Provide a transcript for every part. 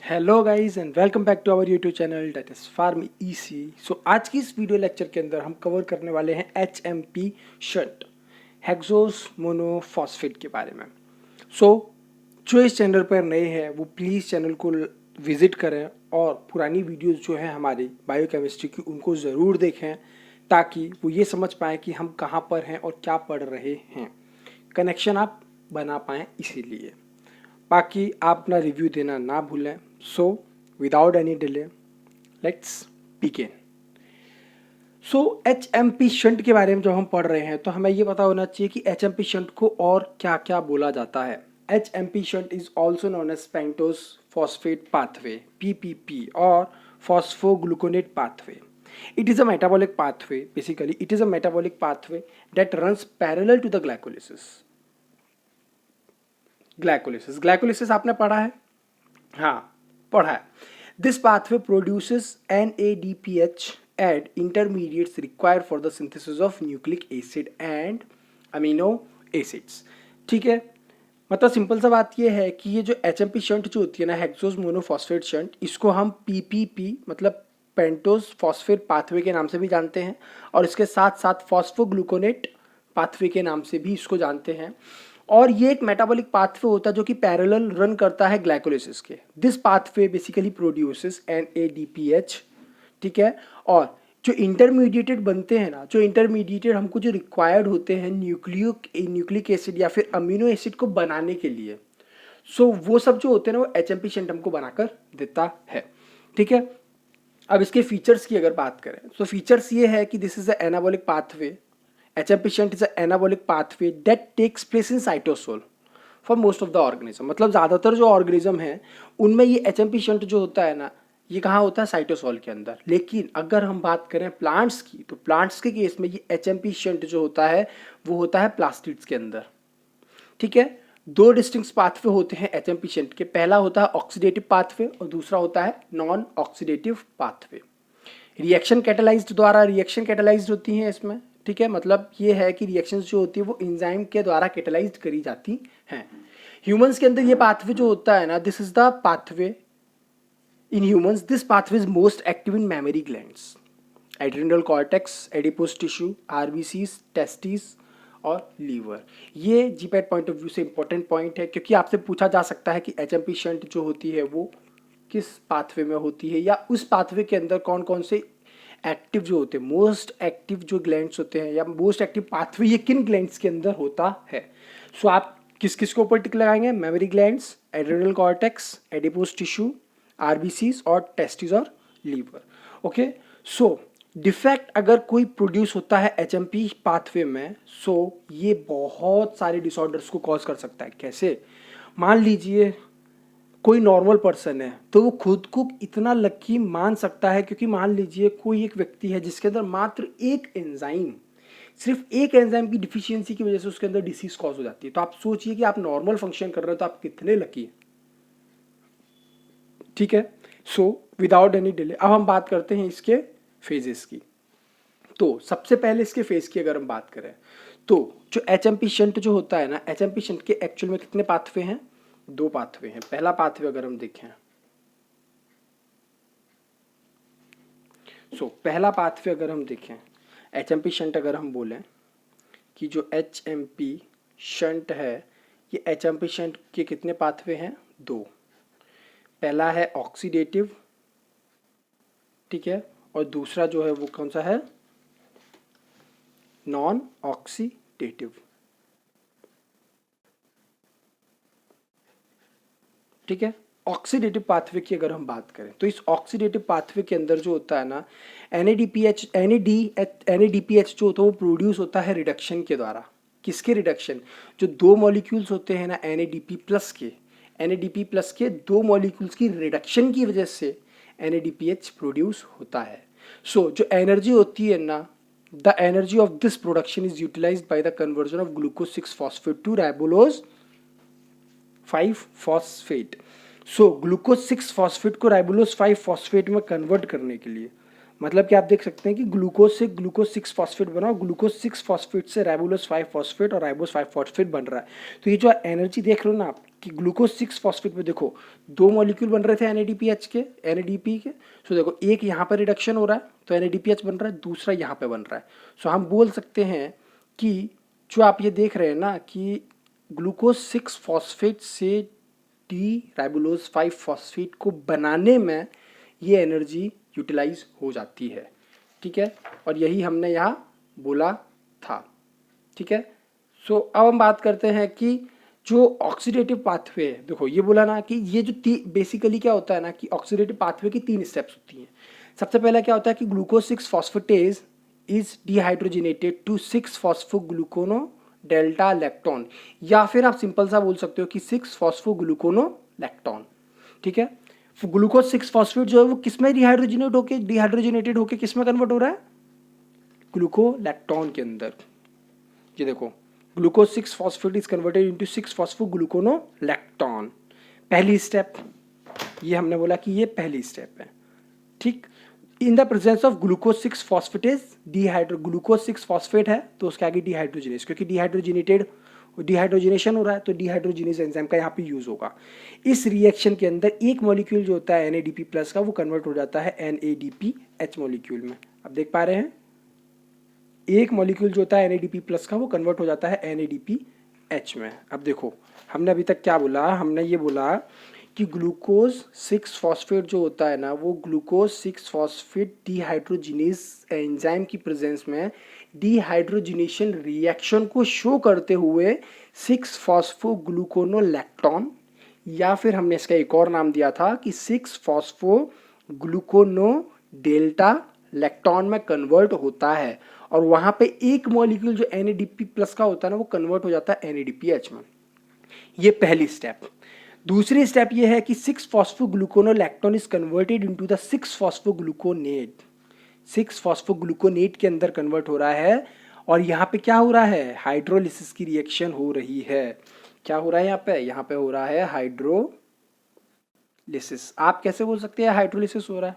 Hello guys and welcome back to our YouTube channel that is Pharm EC. So आज की इस video lecture के अंदर हम कवर करने वाले हैं HMP शंट हेक्सोस मोनोफॉस्फेट के बारे में। जो इस चैनल पर नए हैं वो प्लीज़ चैनल को विजिट करें और पुरानी वीडियोस जो है हमारी बायोकेमिस्ट्री की उनको ज़रूर देखें ताकि वो ये समझ पाएँ कि हम कहाँ पर हैं और क्या पढ़ रहे हैं, कनेक्शन आप बना पाएँ इसीलिए। बाकी आप अपना रिव्यू देना ना भूलें। So without any delay let's begin. So HMP shunt के बारे में जब हम पढ़ रहे हैं तो हमें ये पता होना चाहिए कि HMP शंट को और क्या क्या बोला जाता है। HMP shunt is also known as pentose phosphate pathway PPP और phosphogluconate pathway. It is a metabolic pathway. Basically, it is a metabolic pathway that runs parallel to the glycolysis आपने पढ़ा है? हाँ, पढ़ा है। This pathway produces NADPH and intermediates required for the synthesis of nucleic acid and amino acids. ठीक है, मतलब simple सा बात ये है कि ये जो HMP शंट जो होती है ना, हेक्सोस मोनोफॉस्फेट शंट, इसको हम PPP मतलब पेंटोस फॉस्फेट पाथवे के नाम से भी जानते हैं और इसके साथ साथ फॉस्फोग्लूकोनेट पाथवे के नाम से भी इसको जानते हैं। और ये एक मेटाबॉलिक पाथवे होता है जो कि पैरेलल रन करता है ग्लाइकोलिसिस के। This pathway basically produces NADPH, ठीक है। और जो इंटरमीडिएटेड बनते हैं ना, जो इंटरमीडिएटेड हमको जो रिक्वायर्ड होते हैं न्यूक्लिक एसिड या फिर अमीनो एसिड को बनाने के लिए, सो वो सब जो होते हैं ना वो HMP शंट हमको बनाकर देता है, ठीक है। अब इसके फीचर्स की अगर बात करें तो फीचर्स ये है कि this is a anabolic pathway. HMP shunt is a anabolic pathway that takes place in cytosol for most of the organism. मतलब ज़्यादातर जो ऑर्गेनिज्म है उनमें ये HMP शंट जो होता है ना, ये कहाँ होता है? साइटोसोल के अंदर. लेकिन अगर हम बात करें प्लांट्स की तो प्लांट्स के केस में ये HMP शंट जो होता है वो होता है प्लास्टिड्स के अंदर, ठीक है। दो डिस्टिंक्ट पाथवे होते हैं HMP शंट के. पहला होता है ऑक्सीडेटिव पाथवे और दूसरा होता है non oxidative pathway. Reaction catalysed द्वारा रिएक्शन कैटालाइज्ड होती हैं इसमें, ठीक है। मतलब ये है कि रिएक्शंस जो होती है वो एंजाइम के द्वारा कैटालाइज्ड करी जाती हैं. ह्यूमंस के अंदर ये पाथवे जो होता है ना, this is the pathway in humans. This pathway is most active in mammary glands, adrenal cortex, adipose tissue, RBCs, testis और लीवर. ये जीपैट पॉइंट ऑफ व्यू से इंपॉर्टेंट पॉइंट है क्योंकि आपसे पूछा जा सकता है कि HMP शंट जो होती है वो किस पाथवे में होती है या उस पाथवे के अंदर कौन कौन से एक्टिव जो होते हैं, मोस्ट एक्टिव जो ग्लैंड्स होते हैं या मोस्ट एक्टिव पाथवे ये किन ग्लैंड्स के अंदर होता है. सो आप किस किस को ऊपर टिक लगाएंगे? Mammary glands, adrenal cortex, adipose tissue, RBCs और टेस्टिस और लीवर. ओके, सो डिफेक्ट अगर कोई प्रोड्यूस होता है HMP पाथवे में, सो ये बहुत सारे डिसऑर्डर्स को कॉज कर सकता है. कैसे? मान लीजिए कोई नॉर्मल पर्सन है तो वो खुद को इतना लकी मान सकता है क्योंकि मान लीजिए कोई एक व्यक्ति है जिसके अंदर मात्र एक एंजाइम, सिर्फ एक एंजाइम की डिफिशियंसी की वजह से उसके अंदर डिसीज कॉज हो जाती है. तो आप सोचिए कि आप नॉर्मल फंक्शन कर रहे हो तो आप कितने लकी हैं, ठीक है. सो विदाउट एनी डिले अब हम बात करते हैं इसके फेजेस की. तो सबसे पहले इसके फेज की अगर हम बात करें तो जो HMP शंट जो होता है ना, HMP शंट के एक्चुअल में कितने पाथवे हैं? दो पाथवे हैं. पहला पाथवे अगर हम देखें पहला पाथवे अगर हम देखें HMP शंट अगर हम बोलें कि जो HMP शंट है ये HMP शंट के कितने पाथवे हैं? दो. पहला है ऑक्सीडेटिव, ठीक है, और दूसरा जो है वो कौन सा है? नॉन ऑक्सीडेटिव, ठीक है. ऑक्सीडेटिव पाथवे की अगर हम बात करें तो इस ऑक्सीडेटिव पाथवे के अंदर जो होता है ना, NADPH जो होता है वो प्रोड्यूस होता है रिडक्शन के द्वारा. किसके रिडक्शन? जो दो मॉलिक्यूल्स होते हैं ना NADP प्लस के दो मॉलिक्यूल्स की रिडक्शन की वजह से NADPH प्रोड्यूस होता है. सो जो एनर्जी होती है ना, the energy of this production is utilised by the conversion of glucose 6 phosphate to ribulose 5 phosphate. So glucose 6 phosphate को राइबोलोज 5 फॉस्फेट में कन्वर्ट करने के लिए, मतलब कि आप देख सकते हैं कि ग्लूकोज से ग्लूकोज 6 फॉस्फेट बना और ग्लूकोज 6 फॉस्फेट से राइबोलोज 5 फॉस्फेट और राइबोज 5 फॉस्फेट बन रहा है. तो ये जो एनर्जी देख रहे हो ना आप, कि ग्लूकोज 6 फॉस्फेट में देखो 2 मॉलिक्यूल बन रहे थे NADPH के NADP के। सो देखो एक यहाँ पर रिडक्शन हो रहा है तो NADPH बन रहा है, दूसरा यहाँ पे बन रहा है। सो हम बोल सकते हैं कि जो आप ये देख रहे हैं ना कि ग्लूकोज 6 फॉस्फेट से डी राइबोलोज 5 फॉस्फेट को बनाने में ये एनर्जी यूटिलाइज हो जाती है। ठीक है, और यही हमने यहाँ बोला था। ठीक है, सो अब हम बात करते हैं कि जो ऑक्सीडेटिव पाथवे है, देखो ये बोला ना कि ये जो बेसिकली क्या होता है ना कि ऑक्सीडेटिव पाथवे की 3 स्टेप्स होती हैं। सबसे पहला क्या होता है कि glucose 6 phosphatase is dehydrogenated to 6 phosphoglucono delta lactone, या फिर आप सिंपल सा बोल सकते हो कि 6 फॉस्फोग्लूकोनो लैक्टोन। ठीक है, ग्लूकोज 6 फॉस्फेट जो है वो किसमें डिहाइड्रोजिनेटेड होके किसमें कन्वर्ट हो रहा है, ग्लूकोलैक्टोन के अंदर। ये देखो glucose 6 phosphate is converted into 6 फॉस्फोग्लूकोनोलैक्टोन। पहली स्टेप, ये हमने बोला कि ये पहली स्टेप है। ठीक, इन the presence of glucose 6 phosphatase glucose 6 phosphate है तो उसके आगे डिहाइड्रोजिनेज, क्योंकि डिहाइड्रोजिनेशन हो रहा है तो डिहाइड्रोजिनेज एंजाइम का यहाँ पे यूज होगा। इस रिएक्शन के अंदर एक मॉलिक्यूल जो होता है NADP प्लस का वो कन्वर्ट हो जाता है NADPH मॉलिक्यूल में। अब देख पा रहे हैं, एक मॉलिक्यूल जो होता है NADP प्लस का वो कन्वर्ट हो जाता है NADPH में। अब देखो हमने अभी तक क्या बोला, हमने ये बोला कि ग्लूकोज 6 फॉस्फेट जो होता है ना वो ग्लूकोज 6 फॉस्फेट डिहाइड्रोजिनेज एंजाइम की प्रेजेंस में डिहाइड्रोजिनेशन रिएक्शन को शो करते हुए 6 फॉस्फोग्लूकोनोलैक्टोन, या फिर हमने इसका एक और नाम दिया था कि 6 फॉस्फोग्लूकोनो डेल्टा लैक्टोन में कन्वर्ट होता है, और वहां पे एक मॉलिक्यूल जो NADP प्लस का होता है ना वो कन्वर्ट हो जाता है NADPH में। ये पहली स्टेप। दूसरी स्टेप ये है कि 6 फॉस्फोग्लूकोनोलैक्टोन इज कन्वर्टेड इनटू द 6 फॉस्फोग्लूकोनेट। 6 फॉस्फोग्लूकोनेट के अंदर कन्वर्ट हो रहा है, और यहाँ पे क्या हो रहा है, हाइड्रोलिसिस की रिएक्शन हो रही है। क्या हो रहा है यहाँ पे हो रहा है हाइड्रोलिसिस। आप कैसे बोल सकते हैं हाइड्रोलिसिस हो रहा है,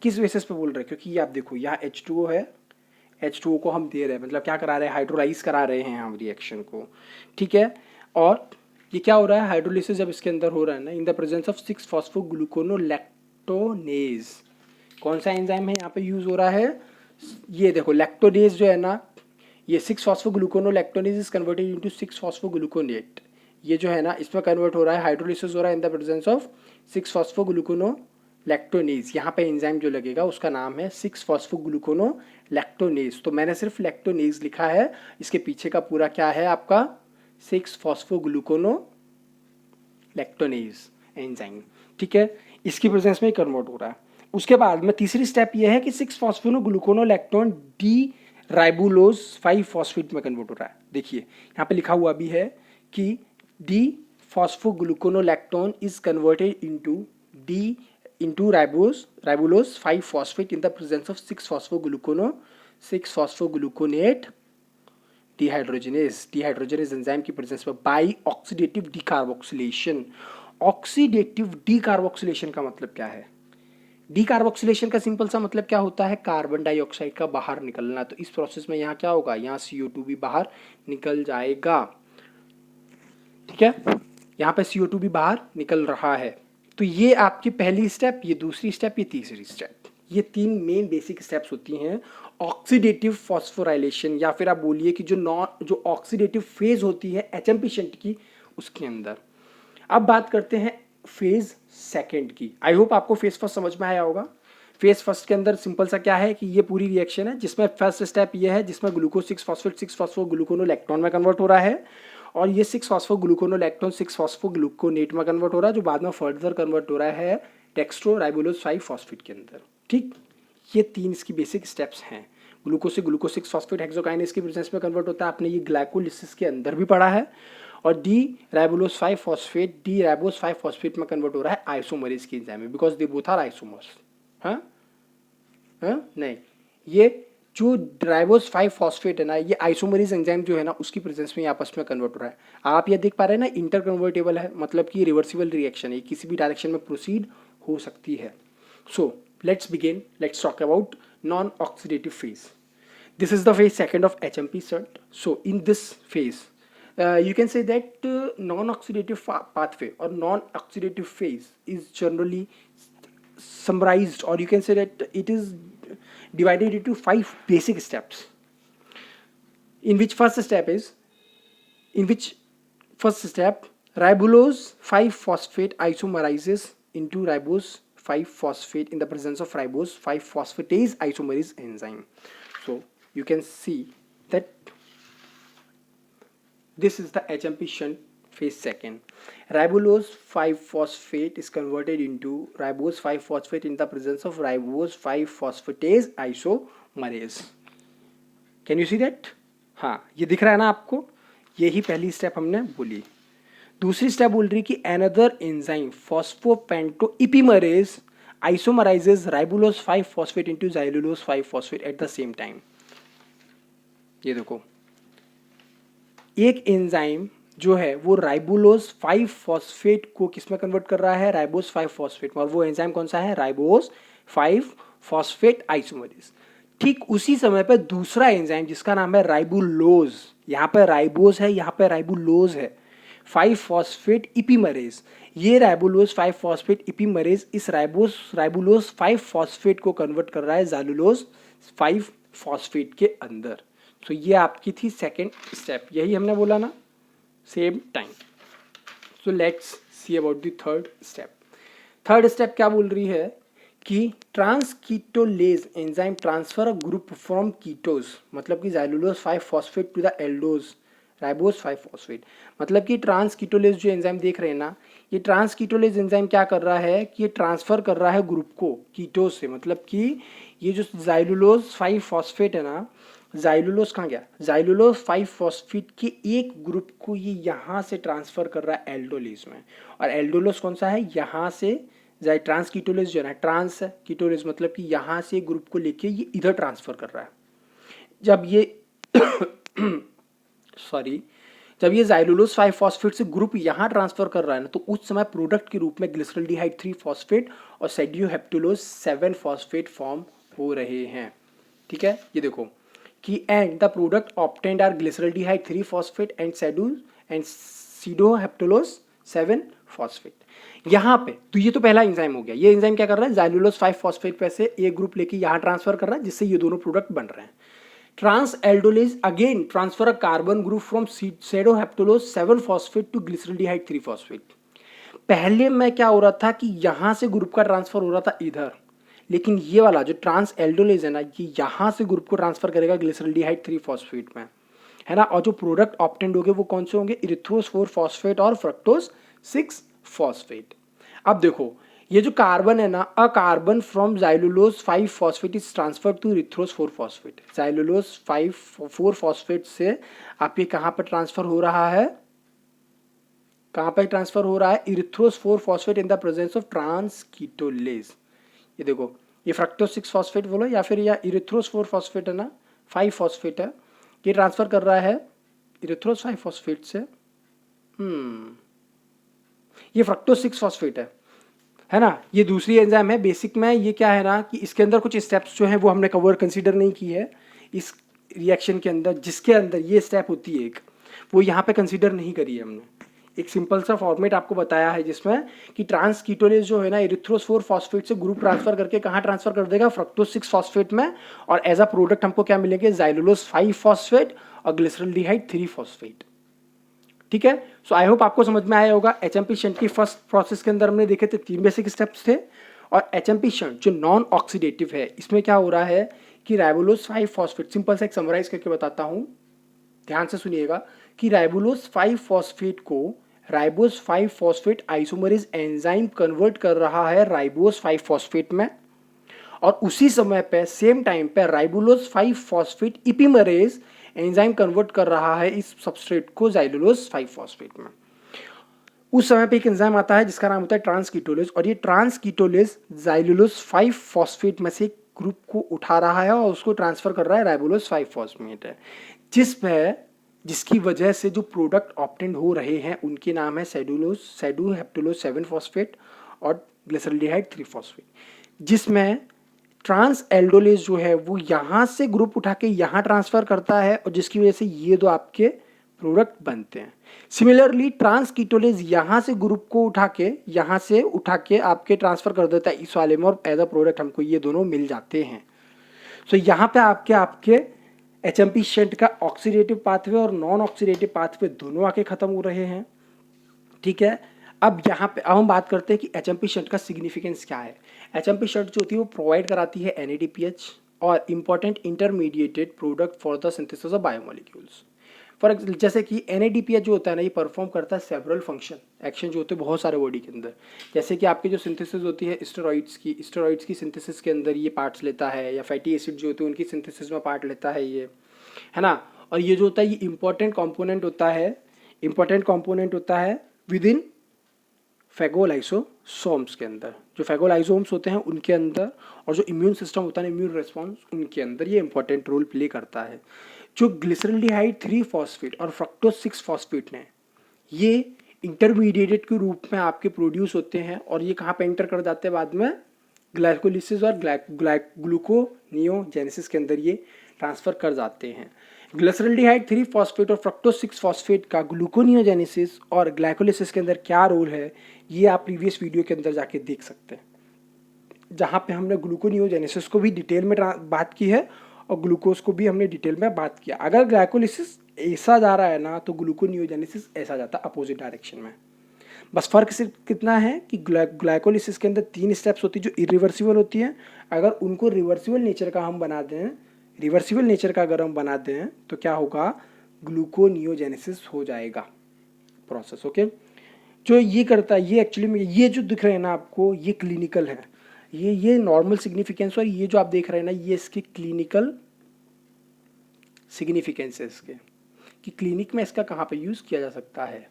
किस बेसिस पे बोल रहे हैं, क्योंकि ये आप देखो यहाँ H2O है, H2O को हम दे रहे हैं, मतलब क्या करा रहे हैं, हाइड्रोलाइज करा रहे हैं हम रिएक्शन को। ठीक है, और ये क्या हो रहा है, हाइड्रोलिसिस जब इसके अंदर हो रहा है ना इन द प्रेजेंस ऑफ 6 फॉस्फोग्लूकोनोलैक्टोनेज। कौन सा एंजाइम है यहाँ पे यूज हो रहा है, ये देखो लैक्टोनेज जो है ना, ये 6 फॉस्फोग्लूकोनोलैक्टोनेज इज कन्वर्टेड इनटू 6 फॉस्फोग्लूकोनेट। ये जो है ना इसमें कन्वर्ट हो रहा है, हाइड्रोलिसिस हो रहा है इन द प्रेजेंस ऑफ 6 फॉस्फोग्लूकोनोलैक्टोनेज। यहाँ पे एंजाइम जो लगेगा उसका नाम है 6 फॉस्फोग्लूकोनोलैक्टोनेज। तो मैंने सिर्फ लैक्टोनेज लिखा है, इसके पीछे का पूरा क्या है आपका 6 फॉस्फोग्लूकोनोलैक्टोनेज एंजाइम। ठीक है, इसकी प्रेजेंस में कन्वर्ट हो रहा है। उसके बाद में तीसरी स्टेप ये है कि 6 फॉस्फोग्लूकोनोलैक्टोन डी राइबोलोज 5 फॉस्फेट में कन्वर्ट हो रहा है। देखिए यहाँ पे लिखा हुआ भी है कि D phosphogluconolactone is converted into ribulose 5 phosphate in the presence of 6 phosphogluconate dehydrogenase enzyme की प्रेजेंस में by oxidative decarboxylation. Oxidative decarboxylation का मतलब क्या है, डीकार्बोक्सिलेशन का सिंपल सा मतलब क्या होता है, कार्बन डाइऑक्साइड का बाहर निकलना। तो इस प्रोसेस में यहाँ क्या होगा, यहाँ CO2 भी बाहर निकल जाएगा। ठीक है, यहाँ पे CO2 भी बाहर निकल रहा है। तो ये आपकी पहली स्टेप, ये दूसरी स्टेप, ये तीसरी स्टेप, ये 3 मेन बेसिक स्टेप्स होती हैं ऑक्सीडेटिव फॉस्फोराइलेशन, या फिर आप बोलिए कि जो ऑक्सीडेटिव फेज होती है HMP शंट की उसके अंदर। अब बात करते हैं फेज सेकंड की। आई होप आपको फेज फर्स्ट समझ में आया होगा। फेज फर्स्ट के अंदर सिंपल सा क्या है कि ये पूरी रिएक्शन है जिसमें फर्स्ट स्टेप ये है जिसमें ग्लूकोज 6 फॉस्फेट 6 फॉस्फोग्लूकोनोलैक्टोन में कन्वर्ट हो रहा है, और ये 6 फॉस्फोग्लूकोनोलैक्टोन 6 फॉस्फोग्लूकोनेट में कन्वर्ट हो रहा है, जो बाद में फर्दर कन्वर्ट हो रहा है डेक्स्ट्रो राइबोलोज 5 फॉस्फेट के अंदर। ठीक, ये 3 इसकी बेसिक स्टेप्स हैं। ग्लूकोज से ग्लूकोज 6 फॉस्फेट हेक्सोकाइनेज की प्रेजेंस में कन्वर्ट होता है, आपने ये ग्लाइकोलिसिस के अंदर भी पढ़ा है। और डी राइबोलोज 5 फॉस्फेट में कन्वर्ट हो रहा है आइसोमरेज की एंजाइम में, because they both are isomers. हाँ नहीं, ये जो राइबोज 5 फॉस्फेट है ना, ये आइसोमरेज एंजाइम जो है ना उसकी प्रेजेंस में आपस में कन्वर्ट हो रहा है। आप ये देख पा रहे हैं ना, इंटर कन्वर्टेबल है, मतलब कि रिवर्सिबल रिएक्शन है, किसी भी डायरेक्शन में प्रोसीड हो सकती है। So let's begin, let's talk about non oxidative phase. This is the phase second of HMP shunt. So in this phase, you can say that non-oxidative pathway or non-oxidative phase is generally summarized, or you can say that it is divided into 5 basic steps, in which first step ribulose 5-phosphate isomerizes into ribose 5-phosphate in the presence of ribose 5-phosphatase isomerase enzyme. So you can see that this is the HMP shunt phase second. Ribulose 5-phosphate is converted into ribose 5-phosphate in the presence of ribose 5-phosphatase isomerase. Can you see that? हाँ, ये दिख रहा है ना आपको? यही पहली step हमने बोली. दूसरी स्टेप बोल रही कि another enzyme phosphopentose epimerase isomerizes ribulose 5-phosphate into xylulose 5-phosphate at the same time. ये देखो, एक एंजाइम जो है वो राइबुलोज 5-phosphate को किसमें कन्वर्ट कर रहा है? राइबोस 5-phosphate में. और वो एंजाइम कौन सा है? Ribose 5-phosphate isomerase. ठीक उसी समय पर दूसरा एंजाइम जिसका नाम है राइबुलोज, यहाँ पे राइबोस है, यहाँ पे राइबुलोज है, 5-phosphate इपीमरेज. ये राइबुलोज 5-phosphate इपीमरेज इस राइबुलोज 5-phosphate को कन्वर्ट कर रहा है ज़ैलुलोज 5-phosphate के अंदर. तो ये आपकी थी सेकेंड स्टेप. यही हमने बोला ना, same time. So let's see about the third step. Third step क्या बोल रही है कि transketolase enzyme transfer a group from ketose, मतलब कि xylulose 5-phosphate to the aldose ribose 5-phosphate. मतलब कि ट्रांसकीटोलेज जो एंजाइम देख रहे हैं ना, ये ट्रांसकीटोलेज एंजाइम क्या कर रहा है कि ये ट्रांसफर कर रहा है ग्रुप को कीटोज से. मतलब कि ये जो ज़ैलुलोज 5-phosphate है ना, ज़ाइलुलोज कहाँ गया? ज़ाइलुलोज 5-phosphate के एक ग्रुप को ये यहाँ से ट्रांसफर कर रहा है एल्डोलेज में. और एल्डोलोज कौन सा है? यहाँ से ट्रांसकीटोलेज जो है ना, ट्रांस कीटोलेज मतलब कि यहाँ से ग्रुप को लेके ये इधर ट्रांसफर कर रहा है. जब ये जब ये ज़ाइलुलोज 5-phosphate से ग्रुप यहाँ ट्रांसफर कर रहा है ना, तो उस समय प्रोडक्ट के रूप में ग्लिसरल्डिहाइड 3-phosphate और सेडियोहेप्टुलोज 7-phosphate फॉर्म हो रहे हैं. ठीक है, ये देखो कि and the product obtained are glyceraldehyde 3-phosphate and sedoheptulose 7-phosphate. यहाँ पे तो ये तो पहला एंजाइम हो गया. ये एंजाइम क्या कर रहा है? ज़ैलुलोज 5-phosphate पे से एक ग्रुप लेके यहाँ ट्रांसफर कर रहा है, जिससे ये दोनों प्रोडक्ट बन रहे हैं. Transaldolase again transfer a carbon group from sedoheptulose 7-phosphate to glyceraldehyde 3-phosphate. पहले में क्या हो रहा था कि यहाँ से ग्रुप का ट्रांसफर हो रहा था इधर, लेकिन ये वाला जो ट्रांस एल्डोलेज है ना, ये यहाँ से ग्रुप को ट्रांसफर करेगा ग्लिसरल्डिहाइड 3-phosphate में, है ना. और जो प्रोडक्ट ऑब्टेंड होंगे वो कौन से होंगे? इरिथ्रोस 4-phosphate और फ्रक्टोज 6-phosphate. अब देखो, ये जो कार्बन है ना, a carbon from xylulose 5-phosphate is transferred to erythrose 4-phosphate. Xylulose 4-phosphate से आप ये कहाँ पर ट्रांसफर हो रहा है? कहाँ पर ट्रांसफर हो रहा है? Erythrose 4-phosphate in the presence of transketolase. ये देखो, ये फ्रक्टोज 6-phosphate बोलो या फिर या इरिथ्रोस 4-phosphate है ना, 5-phosphate है, ये ट्रांसफर कर रहा है इरिथ्रोस 5-phosphate से. ये फ्रक्टोज 6-phosphate है ना. ये दूसरी एंजाइम है. बेसिक में ये क्या है ना कि इसके अंदर कुछ स्टेप्स जो हैं वो हमने कवर कंसीडर नहीं की है इस रिएक्शन के अंदर. जिसके अंदर ये स्टेप होती है एक, वो यहाँ पे कंसीडर नहीं करी है हमने. एक सिंपल सा फॉर्मेट आपको बताया है जिसमें कि ट्रांसकीटोलेज जो है ना, इरिथ्रोस 4-phosphate से ग्रुप ट्रांसफर करके कहाँ ट्रांसफर कर देगा? फ्रक्टोज 6-phosphate में. और एज अ प्रोडक्ट हमको क्या मिलेंगे? ज़ाइलुलोज 5-phosphate और ग्लिसरल्डिहाइड 3-phosphate. ठीक है. सो आई होप आपको समझ में आया होगा. एचएमपी शंट की फर्स्ट प्रोसेस के अंदर हमने देखे थे 3 बेसिक स्टेप्स थे. और एचएमपी शंट जो नॉन ऑक्सीडेटिव है, इसमें क्या हो रहा है कि राइबुलोज 5-phosphate, सिंपल से एक समराइज करके बताता हूँ, ध्यान से सुनिएगा कि राइबुलोज 5-phosphate को ribose 5-phosphate isomerase enzyme convert कर रहा है राइबोस 5-phosphate में. और उसी समय पे सेम टाइम पे राइबुलोज 5-phosphate इपीमरेज एंजाइम कन्वर्ट कर रहा है इस सबस्ट्रेट को ज़ाइलुलोज 5-phosphate में. उस समय पे एक एंजाइम आता है जिसका नाम होता है ट्रांसकीटोलेज. और ये ट्रांसकीटोलेज ज़ाइलुलोज 5-phosphate में से ग्रुप को उठा रहा है और उसको ट्रांसफर कर रहा है राइबुलोज 5-phosphate है, जिसकी वजह से जो प्रोडक्ट ऑब्टेंड हो रहे हैं उनके नाम है सेडियोहेप्टुलोज 7-phosphate और ग्लिसरल्डिहाइड 3-phosphate. जिसमें ट्रांस एल्डोलेज जो है वो यहाँ से ग्रुप उठा के यहाँ ट्रांसफर करता है, और जिसकी वजह से ये दो आपके प्रोडक्ट बनते हैं। सिमिलरली ट्रांस कीटोलेज यहाँ से ग्रुप को उठा के आपके ट्रांसफर कर देता है इस वाले में और एज अ प्रोडक्ट हमको ये दोनों मिल जाते हैं। सो यहाँ पे आपके HMP शंट का ऑक्सीडेटिव पाथवे और नॉन ऑक्सीडेटिव पाथवे दोनों आके खत्म हो रहे हैं। ठीक है, अब यहाँ पे अब हम बात करते हैं कि HMP शंट का सिग्निफिकेंस क्या है। HMP शंट जो होती है वो प्रोवाइड कराती है NADPH और important intermediated product for the synthesis of biomolecules. For जैसे कि NADPH जो होता है ना, ये परफॉर्म करता है सेवरल फंक्शन एक्शन जो होते हैं बहुत सारे बॉडी के अंदर। जैसे कि आपकी जो सिंथेसिस होती है स्टेरॉइड्स की सिंथेसिस के अंदर ये पार्ट्स लेता है, या फैटी एसिड जो होते हैं उनकी सिंथेसिस में पार्ट लेता है ये, है ना। और ये जो होता है ये इंपॉर्टेंट कंपोनेंट होता है विद इन फेगोलाइसोसोम्स के अंदर। जो फेगोलाइसोम्स होते हैं उनके अंदर, और जो इम्यून सिस्टम होता है इम्यून रिस्पॉन्स उनके अंदर ये इंपॉर्टेंट रोल प्ले करता है। जो ग्लिसरल्डिहाइड 3-फॉस्फेट और फ्रक्टोज 6-फॉस्फेट ने ये इंटरमीडिएट के रूप में आपके प्रोड्यूस होते हैं और ये कहाँ पे एंटर कर जाते हैं बाद में ग्लाइकोलिसिस और ग्लूकोनियोजेनेसिस के अंदर ये ट्रांसफर कर जाते हैं। ग्लिसरल्डिहाइड 3-फॉस्फेट और फ्रक्टोज 6-फॉस्फेट का ग्लूकोनियोजेनेसिस और ग्लाइकोलिसिस के अंदर क्या रोल है ये आप प्रीवियस वीडियो के अंदर जाके देख सकते हैं, जहाँ पे हमने ग्लूकोनियोजेनेसिस को भी डिटेल में बात की है और ग्लूकोज को भी हमने डिटेल में बात किया। अगर ग्लाइकोलिसिस ऐसा जा रहा है ना तो ग्लूकोनियोजेनेसिस ऐसा जाता है अपोजिट डायरेक्शन में। बस फर्क सिर्फ कितना है कि ग्लाइकोलिसिस के अंदर 3 स्टेप्स होती है जो इरिवर्सिबल होती हैं। अगर उनको रिवर्सिबल नेचर का अगर हम बना दें तो क्या होगा, ग्लूकोनियोजेनेसिस हो जाएगा प्रोसेस। ओके, जो ये करता है ये एक्चुअली में ये जो दिख रहे हैं ना आपको ये क्लिनिकल है, ये नॉर्मल सिग्निफिकेंस और ये जो आप देख रहे हैं ना ये इसकी क्लिनिकल सिग्निफिकेंस है इसके, कि क्लिनिक में इसका कहाँ पे यूज़ किया जा सकता है।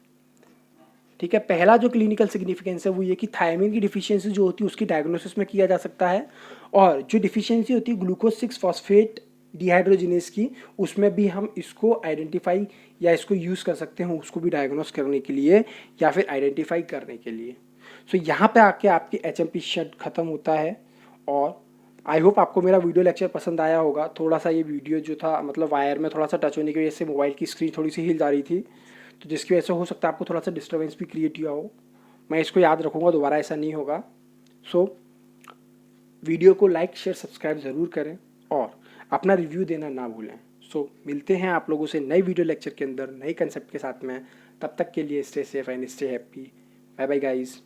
ठीक है, पहला जो क्लिनिकल सिग्निफिकेंस है वो ये कि थायमिन की डिफिशियंसी जो होती है उसकी डायग्नोसिस में किया जा सकता है, और जो डिफिशियंसी होती है ग्लूकोज 6-फॉस्फेट डिहाइड्रोजिनेज की उसमें भी हम इसको आइडेंटिफाई या इसको यूज़ कर सकते हैं उसको भी डायग्नोस करने के लिए या फिर आइडेंटिफाई करने के लिए। सो यहाँ पे आके आपकी HMP शंट खत्म होता है। और आई होप आपको मेरा वीडियो लेक्चर पसंद आया होगा। थोड़ा सा ये वीडियो जो था मतलब वायर में थोड़ा सा टच होने की वजह से मोबाइल की स्क्रीन थोड़ी सी हिल जा रही थी, तो जिसकी वजह से हो सकता है आपको थोड़ा सा डिस्टर्बेंस भी क्रिएट हुआ हो। मैं इसको याद रखूँगा, दोबारा ऐसा नहीं होगा। सो वीडियो को लाइक शेयर सब्सक्राइब ज़रूर करें और अपना रिव्यू देना ना भूलें। सो मिलते हैं आप लोगों से नए वीडियो लेक्चर के अंदर नए कंसेप्ट के साथ में। तब तक के लिए stay safe and stay happy. Bye bye guys.